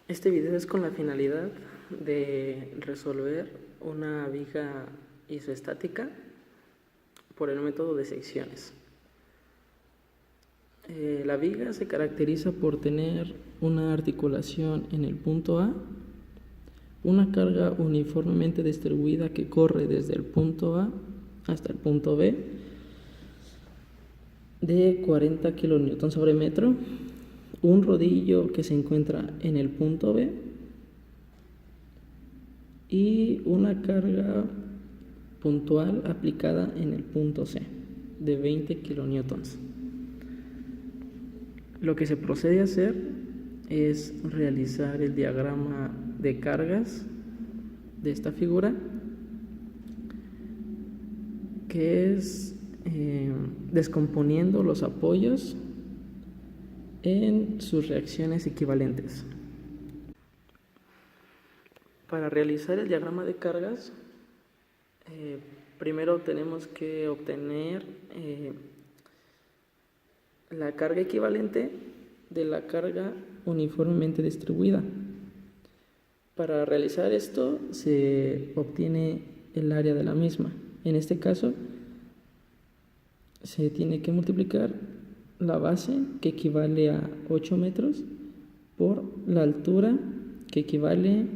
Este video es con la finalidad de resolver una viga isoestática por el método de secciones. La viga se caracteriza por tener una articulación en el punto A, una carga uniformemente distribuida que corre desde el punto A hasta el punto B de 40 kN sobre metro, un rodillo que se encuentra en el punto B y una carga puntual aplicada en el punto C de 20 kN. Lo que se procede a hacer es realizar el diagrama de cargas de esta figura, que es descomponiendo los apoyos en sus reacciones equivalentes. Para realizar el diagrama de cargas, primero tenemos que obtener la carga equivalente de la carga uniformemente distribuida. Para realizar esto se obtiene el área de la misma. En este caso se tiene que multiplicar la base, que equivale a 8 metros, por la altura, que equivale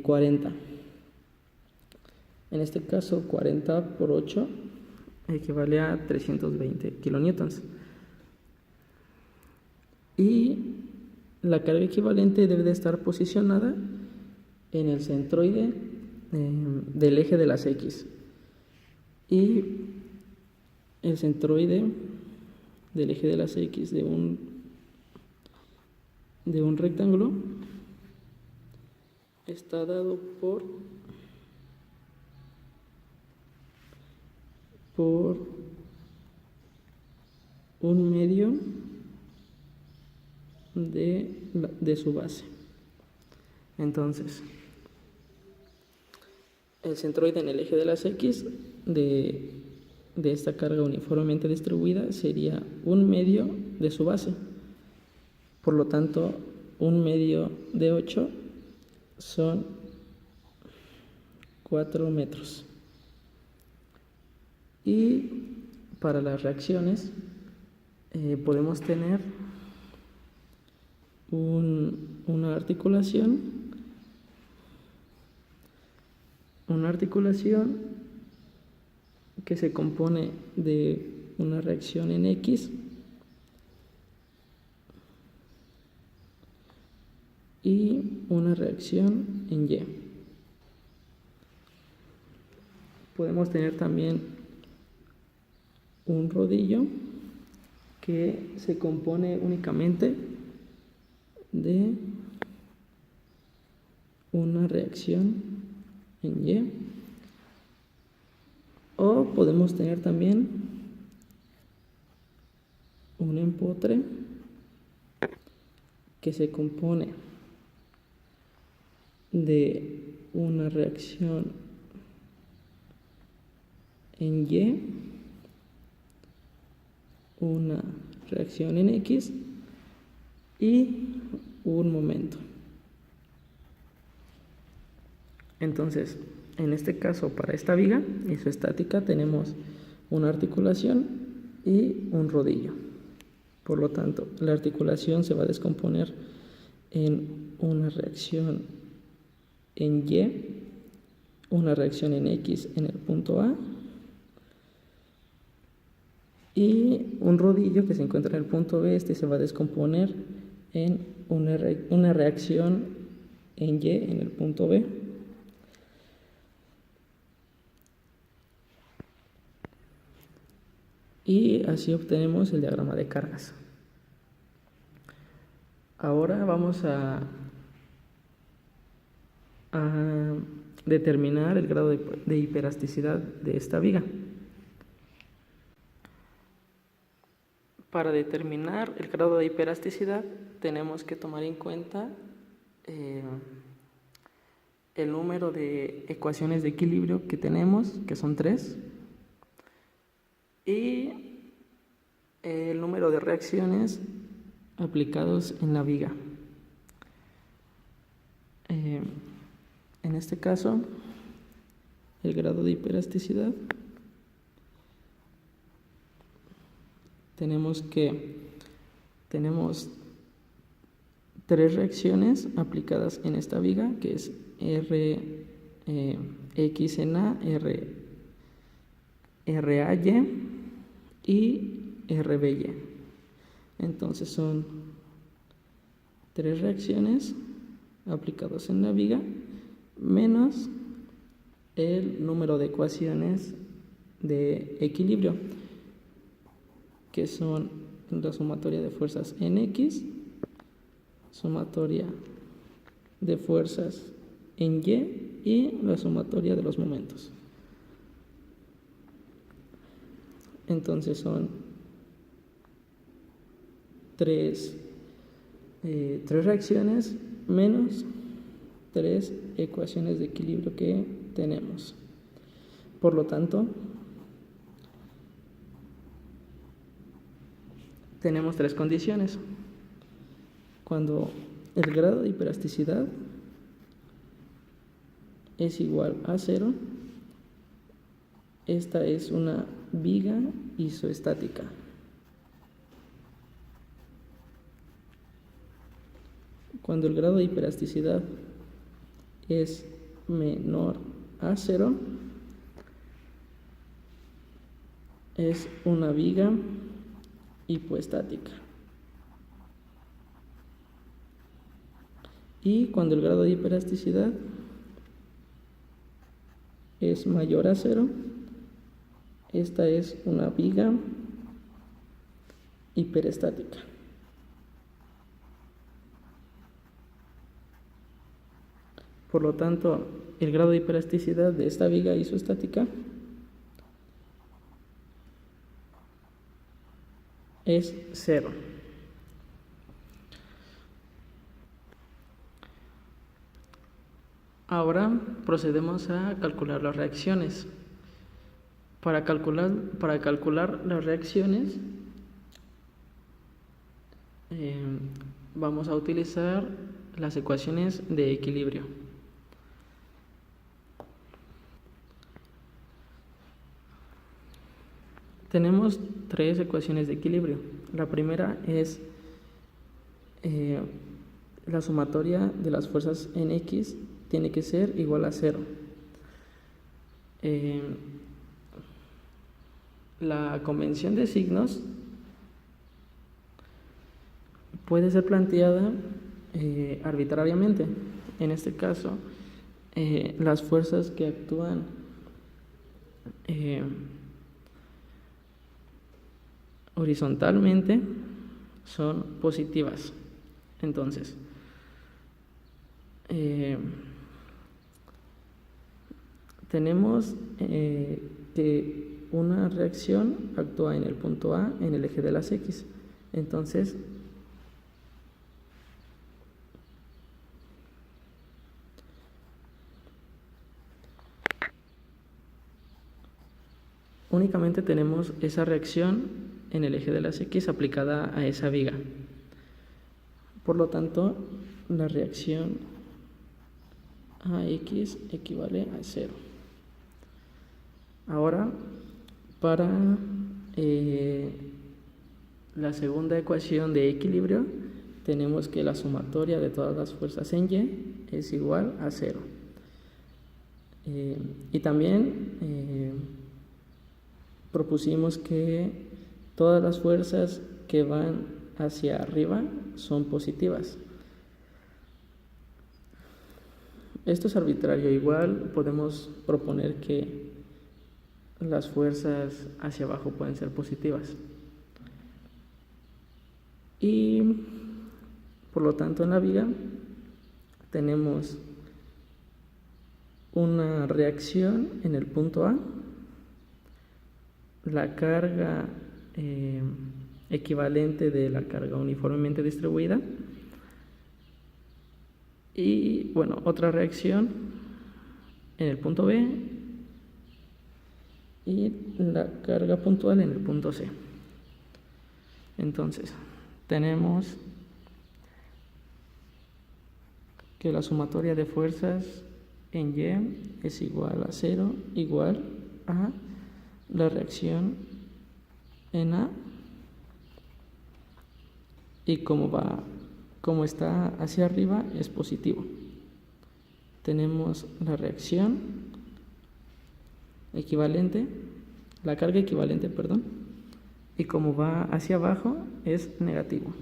40. En este caso 40 por 8 equivale a 320 kilonewtons. Y la carga equivalente debe de estar posicionada en el centroide del eje de las X. Y el centroide del eje de las X de un rectángulo está dado por un medio de su base. Entonces, el centroide en el eje de las X de esta carga uniformemente distribuida sería un medio de su base. Por lo tanto, un medio de 8 son 4 metros. Y para las reacciones podemos tener una articulación que se compone de una reacción en X y una reacción en Y. Podemos tener también un rodillo que se compone únicamente de una reacción en Y, o podemos tener también un empotre que se compone de una reacción en Y, una reacción en X y un momento. Entonces, en este caso, para esta viga isoestática tenemos una articulación y un rodillo. Por lo tanto, la articulación se va a descomponer en una reacción en Y, una reacción en X en el punto A y un rodillo que se encuentra en el punto B. Este se va a descomponer en una reacción en Y en el punto B. Y así obtenemos el diagrama de cargas. Ahora vamos a determinar el grado de hiperelasticidad de esta viga. Para determinar el grado de hiperelasticidad tenemos que tomar en cuenta el número de ecuaciones de equilibrio que tenemos, que son 3, y el número de reacciones aplicados en la viga. este caso, el grado de hiperelasticidad, tenemos tres reacciones aplicadas en esta viga, que es X en A, RAY y RBY. Entonces son tres reacciones aplicadas en la viga menos el número de ecuaciones de equilibrio, que son la sumatoria de fuerzas en X, sumatoria de fuerzas en Y y la sumatoria de los momentos. Entonces son tres reacciones menos tres ecuaciones de equilibrio que tenemos. Por lo tanto, tenemos tres condiciones. Cuando el grado de hiperelasticidad es igual a 0, esta es una viga isoestática. Cuando el grado de hiperelasticidad es menor a 0, es una viga hipoestática. Y cuando el grado de hiperelasticidad es mayor a 0, esta es una viga hiperestática. Por lo tanto, el grado de hiperelasticidad de esta viga isoestática es 0. Ahora procedemos a calcular las reacciones. Para calcular las reacciones vamos a utilizar las ecuaciones de equilibrio. Tenemos tres ecuaciones de equilibrio. La primera es la sumatoria de las fuerzas en X tiene que ser igual a 0. La convención de signos puede ser planteada arbitrariamente. En este caso, las fuerzas que actúan horizontalmente son positivas. Entonces, tenemos que una reacción actúa en el punto A en el eje de las X. Entonces, únicamente tenemos esa reacción en el eje de las X aplicada a esa viga. Por lo tanto, la reacción a X equivale a 0. Ahora, para la segunda ecuación de equilibrio, tenemos que la sumatoria de todas las fuerzas en Y es igual a 0. Y también propusimos que todas las fuerzas que van hacia arriba son positivas. Esto es arbitrario. Igual podemos proponer que las fuerzas hacia abajo pueden ser positivas. Y por lo tanto, en la viga tenemos una reacción en el punto A, la carga equivalente de la carga uniformemente distribuida y bueno, otra reacción en el punto B y la carga puntual en el punto C. Entonces, tenemos que la sumatoria de fuerzas en Y es igual a 0, igual a la reacción en A, y como está hacia arriba es positivo. Tenemos la reacción equivalente, la carga equivalente, perdón, y como va hacia abajo es negativo.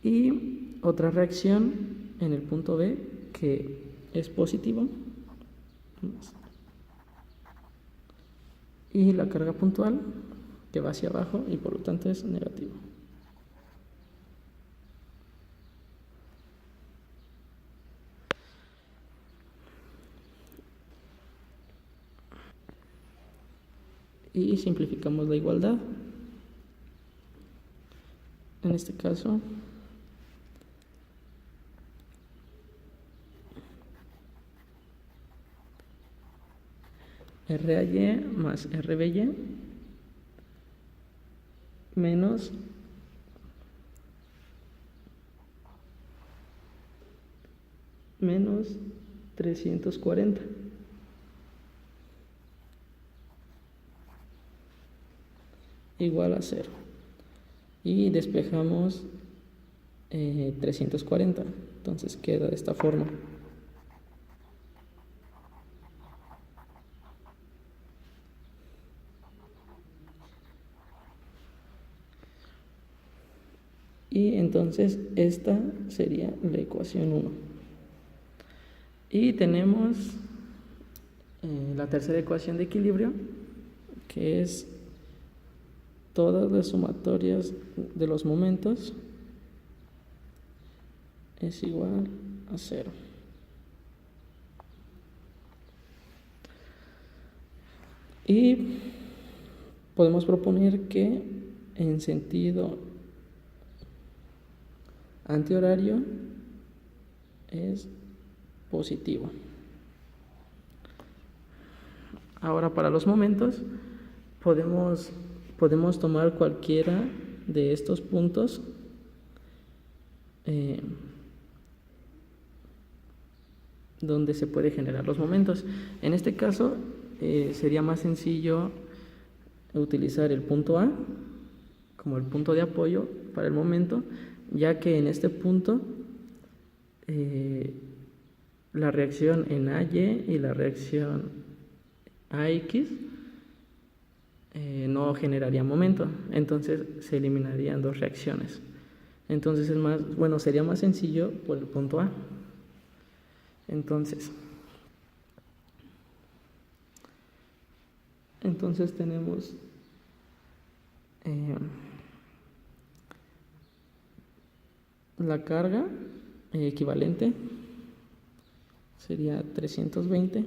Y otra reacción en el punto B que es positivo, y la carga puntual que va hacia abajo y por lo tanto es negativo. Y simplificamos la igualdad. En este caso, RAY más RBY menos menos 340 igual a 0. Y despejamos 340, entonces queda de esta forma. Y entonces esta sería la ecuación 1. Y tenemos la tercera ecuación de equilibrio, que es todas las sumatorias de los momentos es igual a 0. Y podemos proponer que en sentido antihorario es positivo. Ahora, para los momentos podemos tomar cualquiera de estos puntos donde se puede generar los momentos. En este caso sería más sencillo utilizar el punto A como el punto de apoyo para el momento, ya que en este punto la reacción en AY y la reacción AX no generaría momento, entonces se eliminarían dos reacciones. Entonces sería más sencillo por el punto A. Entonces tenemos la carga equivalente sería 320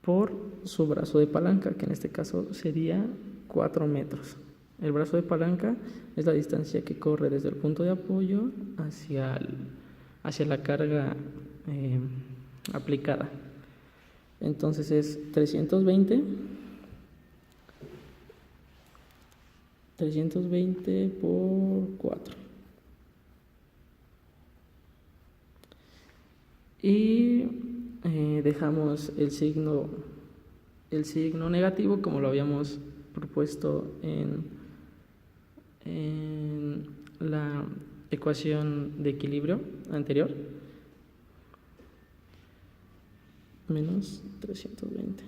por su brazo de palanca, que en este caso sería 4 metros. El brazo de palanca es la distancia que corre desde el punto de apoyo hacia la carga aplicada. Entonces es 320 por 4. Y dejamos el signo negativo como lo habíamos propuesto en la ecuación de equilibrio anterior, menos 320.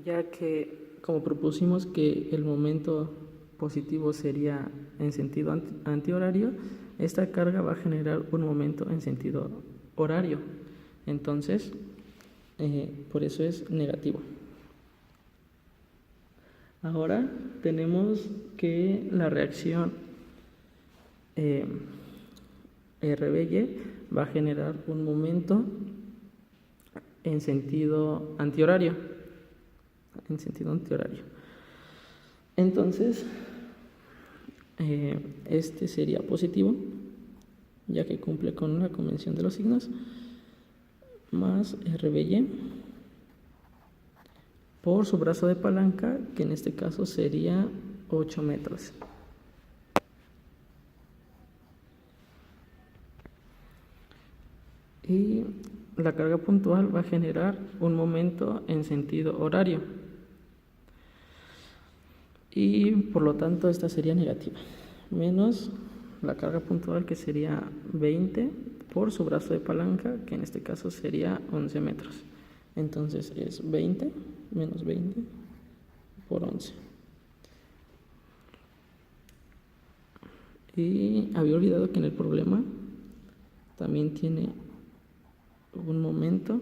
Ya que como propusimos que el momento positivo sería en sentido antihorario, esta carga va a generar un momento en sentido horario, entonces por eso es negativo. Ahora tenemos que la reacción RBY va a generar un momento en sentido antihorario. Entonces este sería positivo, ya que cumple con la convención de los signos, más RBY por su brazo de palanca, que en este caso sería 8 metros. Y la carga puntual va a generar un momento en sentido horario. Y por lo tanto esta sería negativa. Menos la carga puntual, que sería 20 por su brazo de palanca, que en este caso sería 11 metros. Entonces es 20 menos 20 por 11. Y había olvidado que en el problema también tiene un momento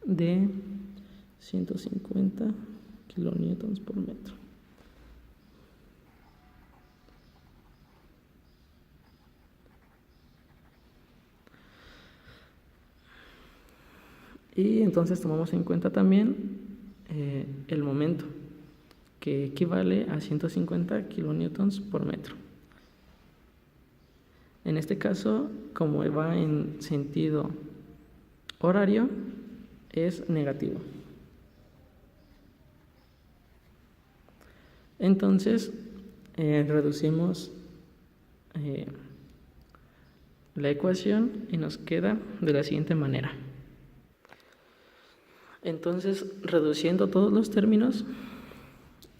de 150 kilonewtons por metro. Y entonces tomamos en cuenta también el momento, que equivale a 150 kilonewtons por metro. En este caso, como va en sentido horario, es negativo. Entonces, reducimos la ecuación y nos queda de la siguiente manera. Entonces, reduciendo todos los términos,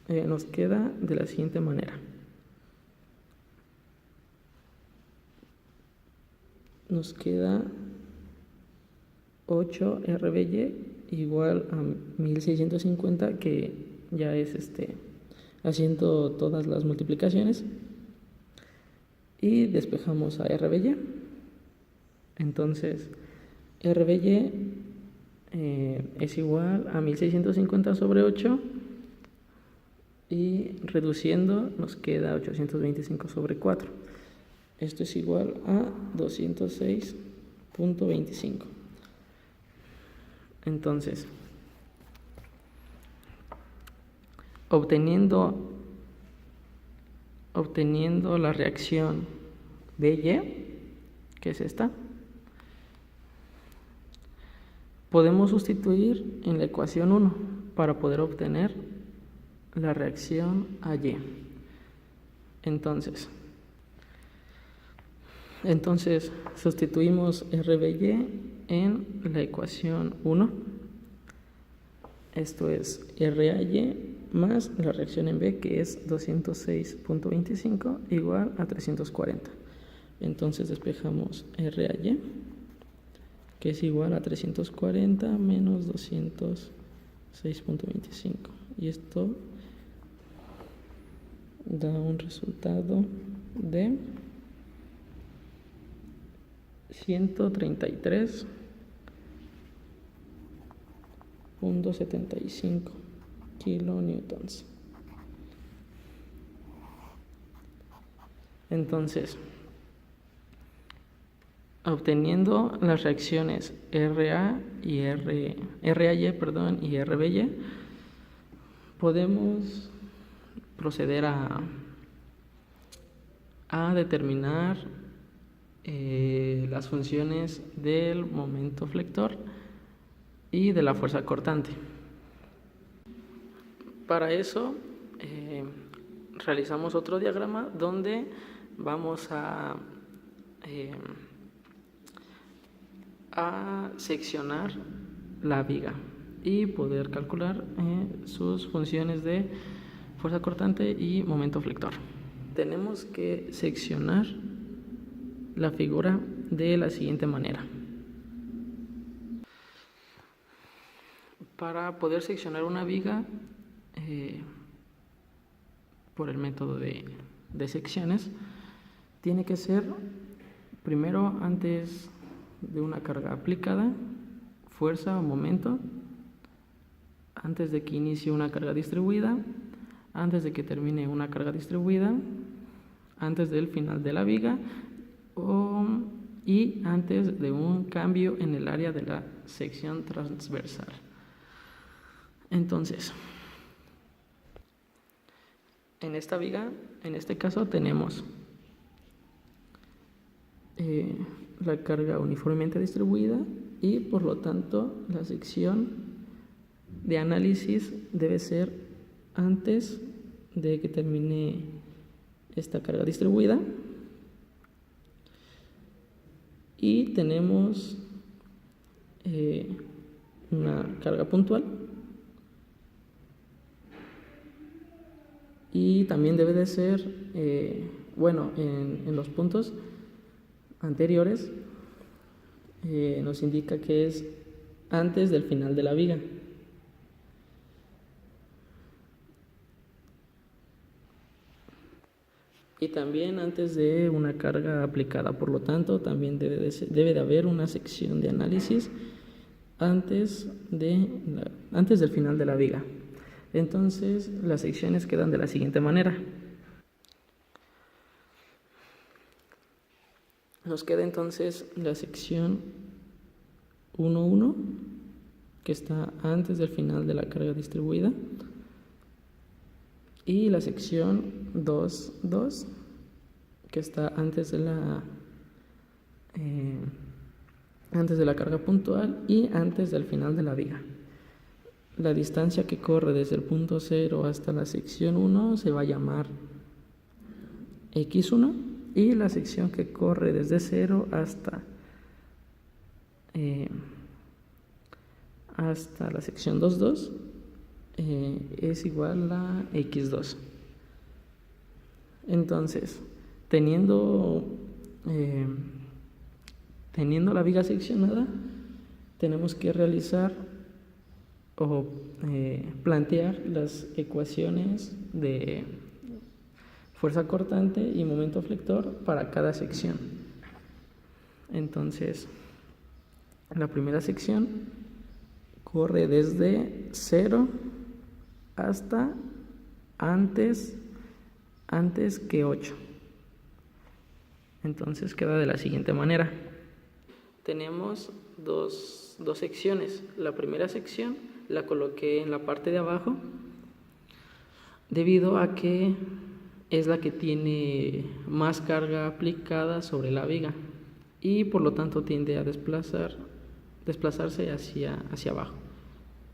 nos queda de la siguiente manera. Nos queda 8 RBY igual a 1650, que ya es haciendo todas las multiplicaciones, y despejamos a RBY. Entonces RBY es igual a 1650 sobre 8, y reduciendo nos queda 825 sobre 4. Esto es igual a 206.25. Entonces, obteniendo la reacción BY, que es esta, podemos sustituir en la ecuación 1 para poder obtener la reacción AY. Entonces sustituimos RBY en la ecuación 1. Esto es RAY más la reacción en B, que es 206.25 igual a 340. Entonces despejamos RAY, que es igual a 340 menos 206.25. Y esto da un resultado de 133.75 kilonewtons. Entonces, obteniendo las reacciones RAY y RBY, podemos proceder a determinar las funciones del momento flector y de la fuerza cortante. Para eso realizamos otro diagrama donde vamos a seccionar la viga y poder calcular sus funciones de fuerza cortante y momento flector. Tenemos que seccionar la figura de la siguiente manera. Para poder seccionar una viga por el método de secciones, tiene que ser primero, antes de una carga aplicada, fuerza o momento, antes de que inicie una carga distribuida, antes de que termine una carga distribuida, antes del final de la viga y antes de un cambio en el área de la sección transversal. Entonces, en esta viga, en este caso, tenemos la carga uniformemente distribuida y por lo tanto la sección de análisis debe ser antes de que termine esta carga distribuida. Y tenemos una carga puntual. Y también debe de ser, en los puntos anteriores nos indica que es antes del final de la viga. Y también antes de una carga aplicada. Por lo tanto, también debe de haber una sección de análisis antes del final de la viga. Entonces, las secciones quedan de la siguiente manera. Nos queda entonces la sección 1.1, que está antes del final de la carga distribuida, y la sección 2.2, que está antes de la carga puntual y antes del final de la viga. La distancia que corre desde el punto 0 hasta la sección 1 se va a llamar X1, y la sección que corre desde 0 hasta la sección 2.2 es igual a X2. Entonces, teniendo la viga seccionada, tenemos que realizar o plantear las ecuaciones de fuerza cortante y momento flector para cada sección. Entonces, la primera sección corre desde 0 hasta antes que 8. Entonces queda de la siguiente manera. Tenemos dos secciones. La primera sección la coloqué en la parte de abajo debido a que es la que tiene más carga aplicada sobre la viga y por lo tanto tiende a desplazarse hacia abajo.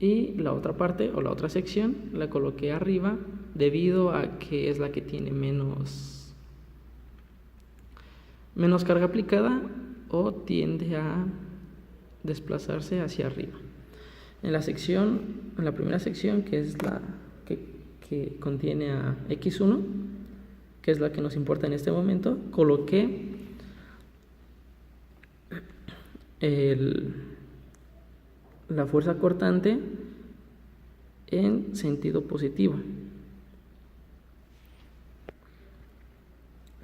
Y la otra parte o la otra sección la coloqué arriba debido a que es la que tiene menos carga aplicada o tiende a desplazarse hacia arriba. En la primera sección, que es la que contiene a X1, que es la que nos importa en este momento, coloqué la fuerza cortante en sentido positivo,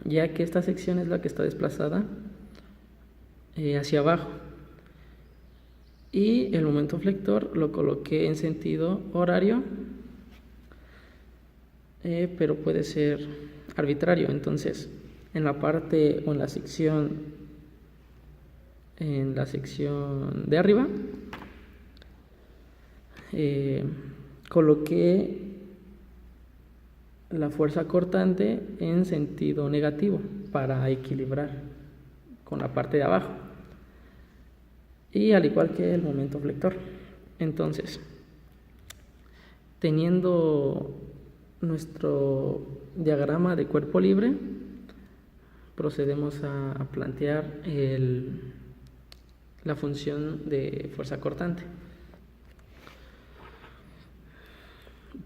ya que esta sección es la que está desplazada hacia abajo, y el momento flector lo coloqué en sentido horario, pero puede ser arbitrario. Entonces, en la parte o en la sección de arriba coloqué la fuerza cortante en sentido negativo para equilibrar con la parte de abajo, y al igual que el momento flector. Entonces, teniendo nuestro diagrama de cuerpo libre, procedemos a plantear la función de fuerza cortante.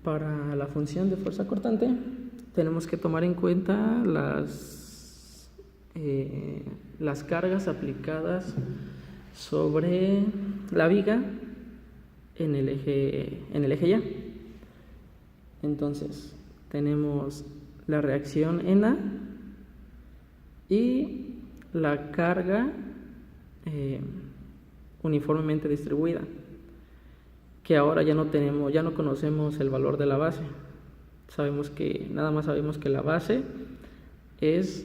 Para la función de fuerza cortante tenemos que tomar en cuenta las cargas aplicadas sobre la viga en el eje Y. Entonces, tenemos la reacción en A y la carga uniformemente distribuida, que ahora ya no conocemos el valor de la base. Nada más sabemos que la base es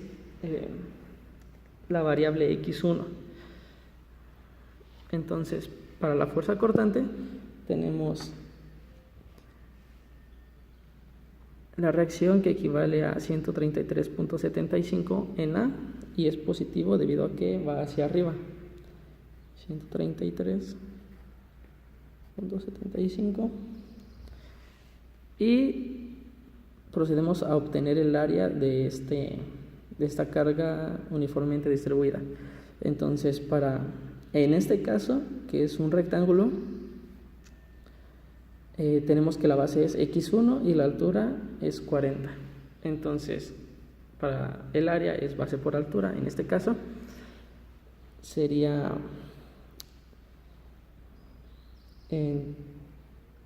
la variable X1. Entonces, para la fuerza cortante tenemos la reacción, que equivale a 133.75 en A, y es positivo debido a que va hacia arriba. 133 .75 y procedemos a obtener el área de esta carga uniformemente distribuida. Entonces, en este caso, que es un rectángulo, tenemos que la base es x1 y la altura es 40. Entonces, para el área es base por altura. En este caso sería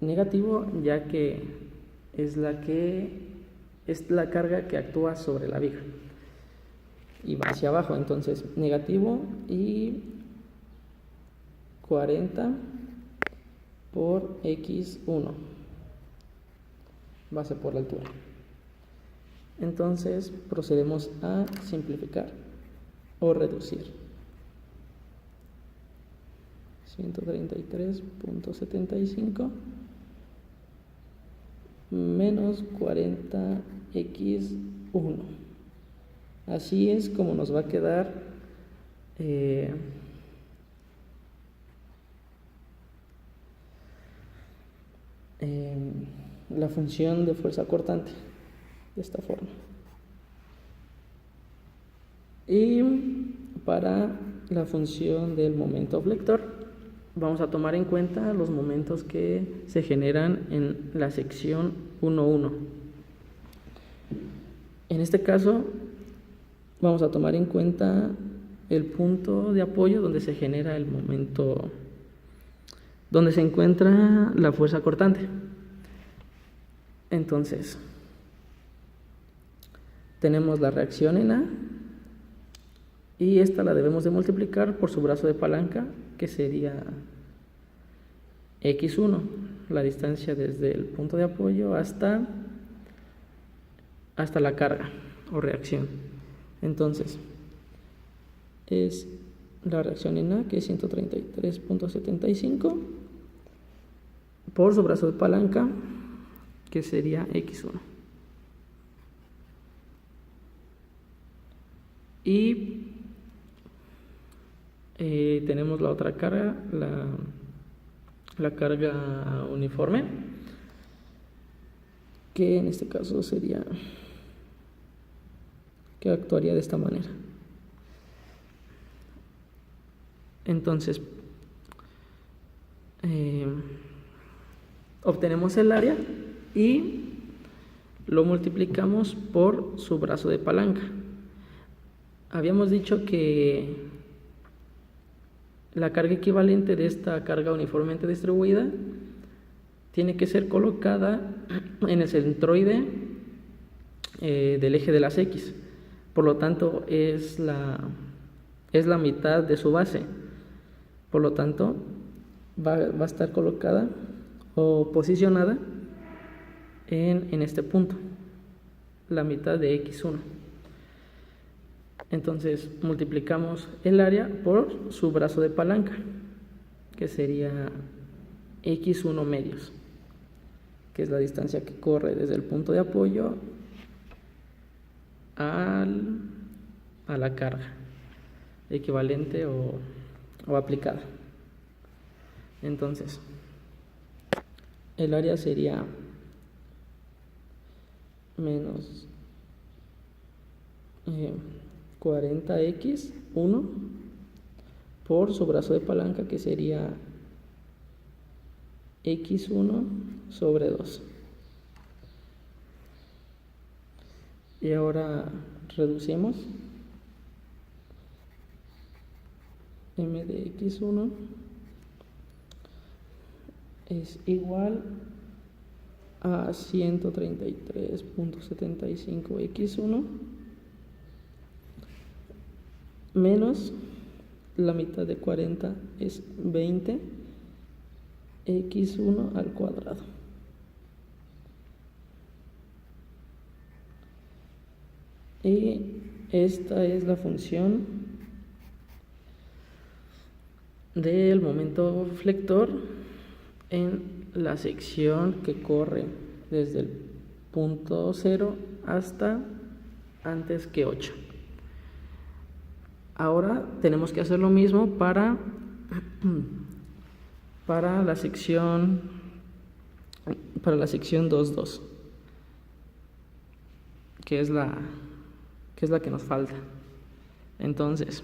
negativo, ya que es la carga que actúa sobre la viga y va hacia abajo. Entonces, negativo y 40 por x1, base por altura. Entonces procedemos a simplificar o reducir. 133.75 menos 40x1. Así es como nos va a quedar la función de fuerza cortante, de esta forma. Y para la función del momento flector, vamos a tomar en cuenta los momentos que se generan en la sección 1,1. En este caso, vamos a tomar en cuenta el punto de apoyo donde se genera el momento, donde se encuentra la fuerza cortante. Entonces, tenemos la reacción en A y esta la debemos de multiplicar por su brazo de palanca, que sería x1, la distancia desde el punto de apoyo hasta la carga o reacción. Entonces, es la reacción en A, que es 133.75, por su brazo de palanca, que sería x1. Y tenemos la otra carga, la carga uniforme, que en este caso sería, que actuaría de esta manera. Entonces, obtenemos el área y lo multiplicamos por su brazo de palanca. Habíamos dicho que la carga equivalente de esta carga uniformemente distribuida tiene que ser colocada en el centroide del eje de las X. Por lo tanto, es la mitad de su base. Por lo tanto, va a estar colocada o posicionada en este punto, la mitad de x1. Entonces multiplicamos el área por su brazo de palanca, que sería x1 medios, que es la distancia que corre desde el punto de apoyo a la carga equivalente o aplicada. Entonces, el área sería menos 40x1 por su brazo de palanca, que sería x1 sobre 2. Y ahora reducimos m de x1 es igual a 133.75 x1 menos la mitad de 40 es 20 x1 al cuadrado. Y esta es la función del momento flector en la sección que corre desde el punto 0 hasta antes que 8. Ahora tenemos que hacer lo mismo para para la sección 2.2, que es la que nos falta. Entonces,